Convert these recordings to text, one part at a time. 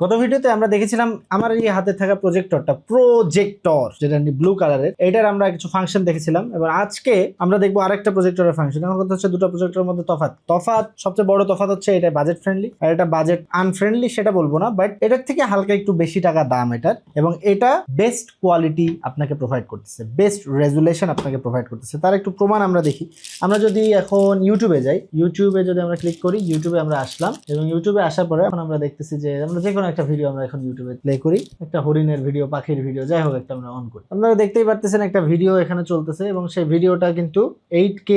গত ভিডিওতে আমরা দেখেছিলাম আমার এই হাতে থাকা প্রজেক্টর যেটা ব্লু কালারের, এটার আমরা কিছু ফাংশন দেখেছিলাম। এবার আজকে আমরা দেখবো আরেকটা প্রজেক্টরের ফাংশন। এখন কথা হচ্ছে দুটো প্রজেক্টরের মধ্যে তফাৎ সবচেয়ে বড় তফাৎ হচ্ছে এটা বাজেট ফ্রেন্ডলি আর এটা বাজেট আনফ্রেন্ডলি, সেটা বলবো না, বাট এটার থেকে হালকা একটু বেশি টাকা দাম এটার, এবং এটা বেস্ট কোয়ালিটি আপনাকে প্রোভাইড করতেছে, বেস্ট রেজুলেশন আপনাকে প্রোভাইড করতেছে। তার একটু প্রমাণ আমরা দেখি। আমরা যদি এখন ইউটিউবে যাই, ইউটিউবে যদি আমরা ক্লিক করি, ইউটিউবে আমরা আসলাম এবং ইউটিউবে আসার পরে এখন আমরা দেখতেছি যে আমরা যে কোনো একটা ভিডিও আমরা এখন ইউটিউবে প্লে করি, একটা হরিণের ভিডিও, পাখির ভিডিও, যাই হোক একটা আমরা অন করি। আপনারা দেখতেই পারতেছেন একটা ভিডিও এখানে চলতেছে এবং সেই ভিডিওটা কিন্তু 8K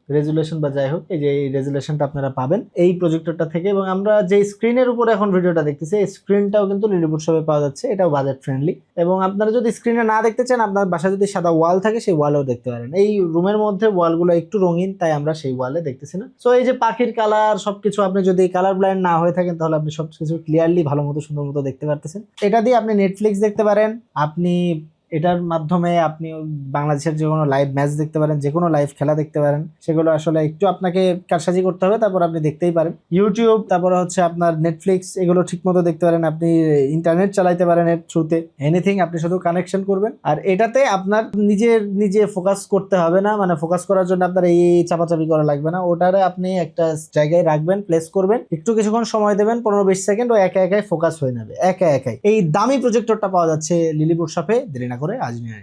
রেজুলেশন বা যাই হোক, এই যে এই রেজুলেশনটা আপনারা পাবেন এই প্রজেক্টরটা থেকে। এবং আমরা যে স্ক্রিনের উপরে এখন ভিডিওটা দেখতেছি, এই স্ক্রিনটাও কিন্তু লিলিপুট শপে পাওয়া যাচ্ছে, এটাও বাজেট ফ্রেন্ডলি। এবং আপনারা যদি স্ক্রিনে না দেখতে চান, আপনার বাসায় যদি সাদা ওয়াল থাকে সেই ওয়ালেও দেখতে পারেন। এই রুমের মধ্যে ওয়ালগুলো একটু রঙিন, তাই আমরা সেই ওয়ালে দেখতেছি না। সো এই যে পাখির কালার সবকিছু, আপনি যদি কালার ব্লাইন্ড না হয়ে থাকেন তাহলে আপনি সবকিছু ক্লিয়ারলি ভালো মতো সুন্দর মতো দেখতে পারতেছেন। এটা দিয়ে আপনি নেটফ্লিক্স দেখতে পারেন, আপনি এটার মাধ্যমে আপনি বাংলাদেশের যে কোনো লাইভ ম্যাচ দেখতে পারেন, যে কোনো লাইভ খেলা দেখতে পারেন। সেগুলো আসলে একটু আপনাকে কারসাজি করতে হবে, তারপর আপনি দেখতেই পারেন। ইউটিউব, তারপরে হচ্ছে আপনার নেটফ্লিক্স, এগুলো ঠিক মতো দেখতে পারেন। আপনি ইন্টারনেট চালাইতে পারেন এর থ্রুতে, এনিথিং, আপনি শুধু কানেকশন করবেন। আর এটাতে আপনার নিজে ফোকাস করতে হবে না, মানে ফোকাস করার জন্য আপনার এই চাপাচাপি করা লাগবে না। ওটারে আপনি একটা জায়গায় রাখবেন, প্লেস করবেন, একটু কিছুক্ষণ সময় দেবেন, 15-20 সেকেন্ড, ও একাই ফোকাস হয়ে যাবে, একাই। এই দামি প্রজেক্টরটা পাওয়া যাচ্ছে লিলিপুট শপে, দেরি না করে আজ নিয়ে